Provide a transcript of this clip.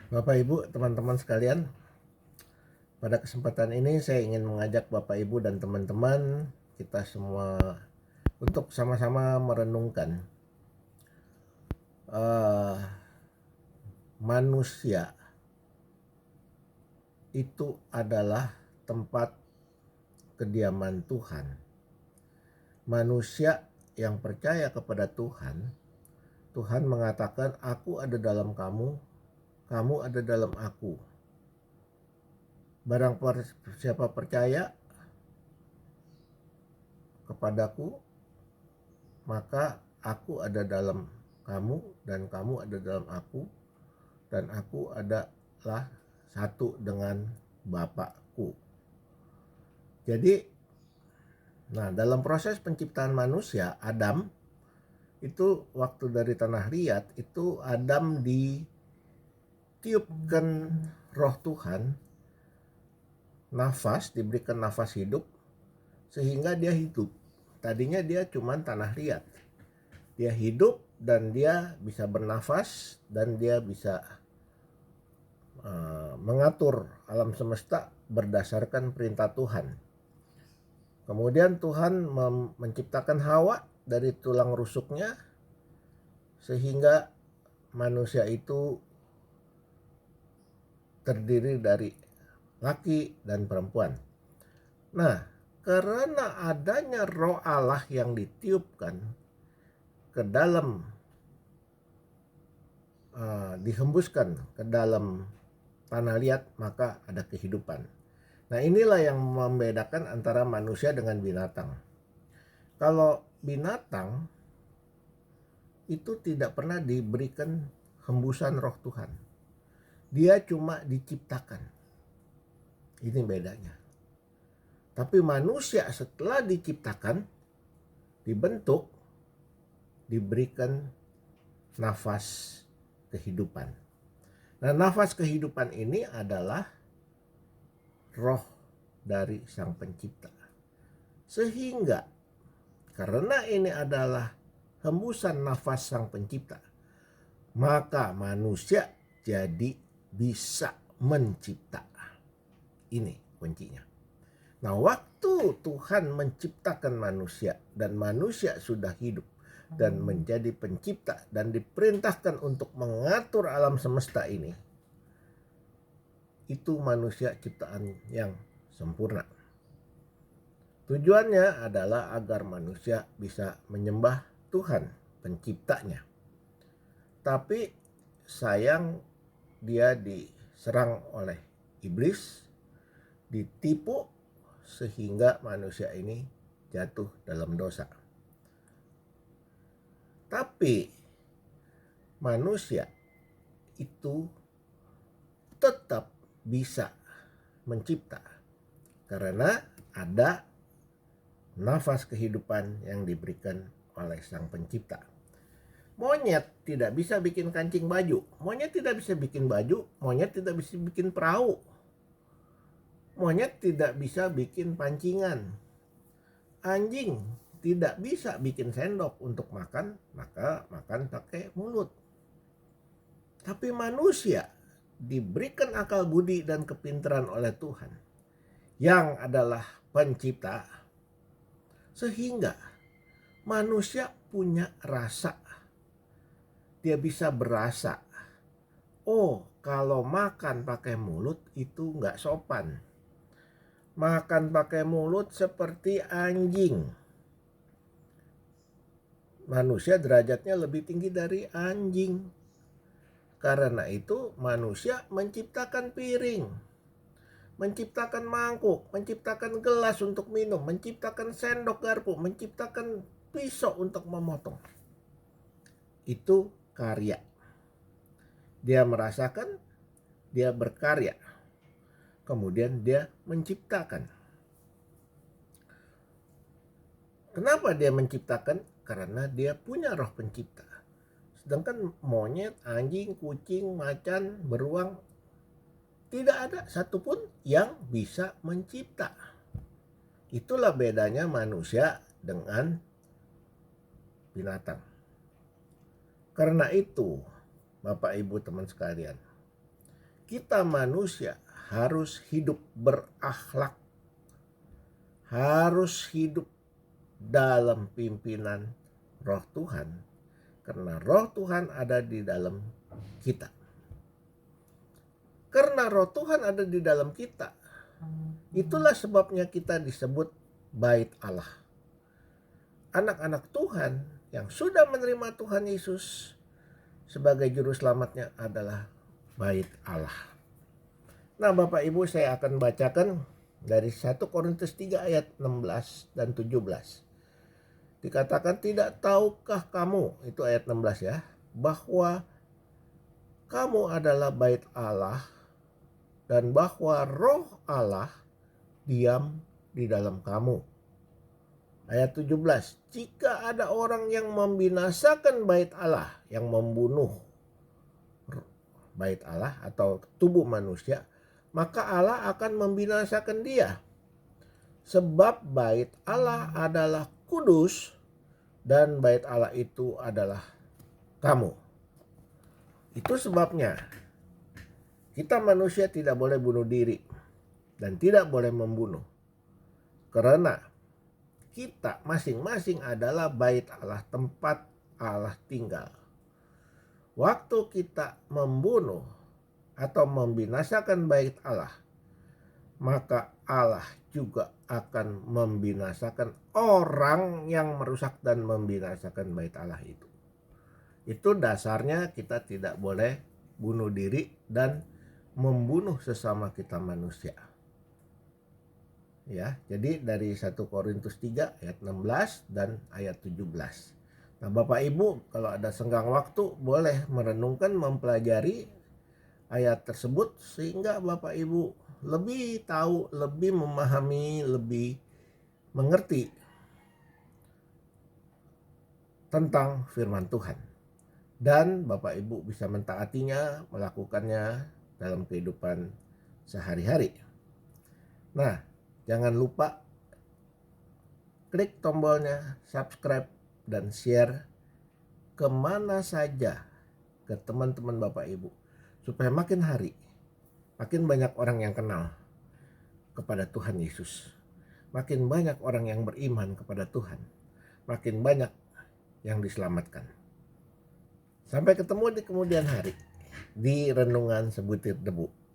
Bapak Ibu, teman-teman sekalian, pada kesempatan ini saya ingin mengajak Bapak Ibu dan teman-teman kita semua untuk sama-sama merenungkan uh, manusia itu adalah tempat kediaman Tuhan. Manusia yang percaya kepada Tuhan, Tuhan mengatakan, "Aku ada dalam kamu, kamu ada dalam aku." Barang siapa percaya kepadaku, maka aku ada dalam kamu dan kamu ada dalam aku dan aku adalah satu dengan Bapakku. Jadi, dalam proses penciptaan manusia, Adam itu waktu dari tanah liat itu Adam ditiupkan roh Tuhan, diberikan nafas hidup sehingga dia hidup. Tadinya dia cuma tanah liat. Dia hidup dan dia bisa bernafas dan dia bisa mengatur alam semesta berdasarkan perintah Tuhan. Kemudian Tuhan menciptakan Hawa dari tulang rusuknya sehingga manusia itu terdiri dari laki dan perempuan. Nah, karena adanya roh Allah yang ditiupkan ke dalam dihembuskan ke dalam tanah liat, maka ada kehidupan. Nah, inilah yang membedakan antara manusia dengan binatang. Kalau binatang itu tidak pernah diberikan hembusan roh Tuhan. Dia cuma diciptakan. Ini bedanya. Tapi manusia setelah diciptakan, dibentuk, diberikan nafas kehidupan. Nah, nafas kehidupan ini adalah roh dari Sang Pencipta. Sehingga karena ini adalah hembusan nafas Sang Pencipta, maka manusia jadi bisa mencipta. Ini kuncinya. Nah, waktu Tuhan menciptakan manusia dan manusia sudah hidup dan menjadi pencipta dan diperintahkan untuk mengatur alam semesta ini, itu manusia ciptaan yang sempurna. Tujuannya adalah agar manusia bisa menyembah Tuhan penciptanya. Tapi sayang, dia diserang oleh iblis, ditipu sehingga manusia ini jatuh dalam dosa. Tapi manusia itu tetap bisa mencipta karena ada nafas kehidupan yang diberikan oleh Sang Pencipta. Monyet tidak bisa bikin kancing baju, monyet tidak bisa bikin baju, monyet tidak bisa bikin perahu, monyet tidak bisa bikin pancingan, anjing tidak bisa bikin sendok untuk makan, maka makan pakai mulut. Tapi manusia diberikan akal budi dan kepintaran oleh Tuhan yang adalah pencipta, sehingga manusia punya rasa. Dia bisa berasa, oh kalau makan pakai mulut itu nggak sopan. Makan pakai mulut seperti anjing. Manusia derajatnya lebih tinggi dari anjing. Karena itu manusia menciptakan piring, menciptakan mangkuk, menciptakan gelas untuk minum, menciptakan sendok garpu, menciptakan pisau untuk memotong. Itu karya. Dia merasakan, dia berkarya. Kemudian dia menciptakan. Kenapa dia menciptakan? Karena dia punya roh pencipta. Sedangkan monyet, anjing, kucing, macan, beruang, tidak ada satupun yang bisa mencipta. Itulah bedanya manusia dengan binatang. Karena itu, Bapak Ibu teman sekalian, kita manusia harus hidup berakhlak, harus hidup dalam pimpinan Roh Tuhan, karena Roh Tuhan ada di dalam kita. Karena Roh Tuhan ada di dalam kita, itulah sebabnya kita disebut bait Allah. Anak-anak Tuhan yang sudah menerima Tuhan Yesus sebagai juru selamatnya adalah bait Allah. Nah, Bapak Ibu, saya akan bacakan dari 1 Korintus 3 ayat 16 dan 17. Dikatakan, tidak tahukah kamu, itu ayat 16 ya, bahwa kamu adalah bait Allah dan bahwa Roh Allah diam di dalam kamu. Ayat 17, jika ada orang yang membinasakan bait Allah, yang membunuh bait Allah atau tubuh manusia, maka Allah akan membinasakan dia. Sebab bait Allah adalah kudus dan bait Allah itu adalah kamu. Itu sebabnya kita manusia tidak boleh bunuh diri dan tidak boleh membunuh. Karena kita masing-masing adalah bait Allah, tempat Allah tinggal. Waktu kita membunuh atau membinasakan bait Allah, maka Allah juga akan membinasakan orang yang merusak dan membinasakan bait Allah itu. Itu dasarnya kita tidak boleh bunuh diri dan membunuh sesama kita manusia. Ya, jadi dari 1 Korintus 3 ayat 16 dan ayat 17. Nah, Bapak Ibu, kalau ada senggang waktu boleh merenungkan, mempelajari ayat tersebut sehingga Bapak Ibu lebih tahu, lebih memahami, lebih mengerti tentang firman Tuhan. Dan Bapak Ibu bisa mentaatinya, melakukannya dalam kehidupan sehari-hari. Nah, jangan lupa klik tombolnya subscribe dan share kemana saja ke teman-teman Bapak Ibu, supaya makin hari makin banyak orang yang kenal kepada Tuhan Yesus, makin banyak orang yang beriman kepada Tuhan, makin banyak yang diselamatkan. Sampai ketemu di kemudian hari di Renungan Sebutir Debu.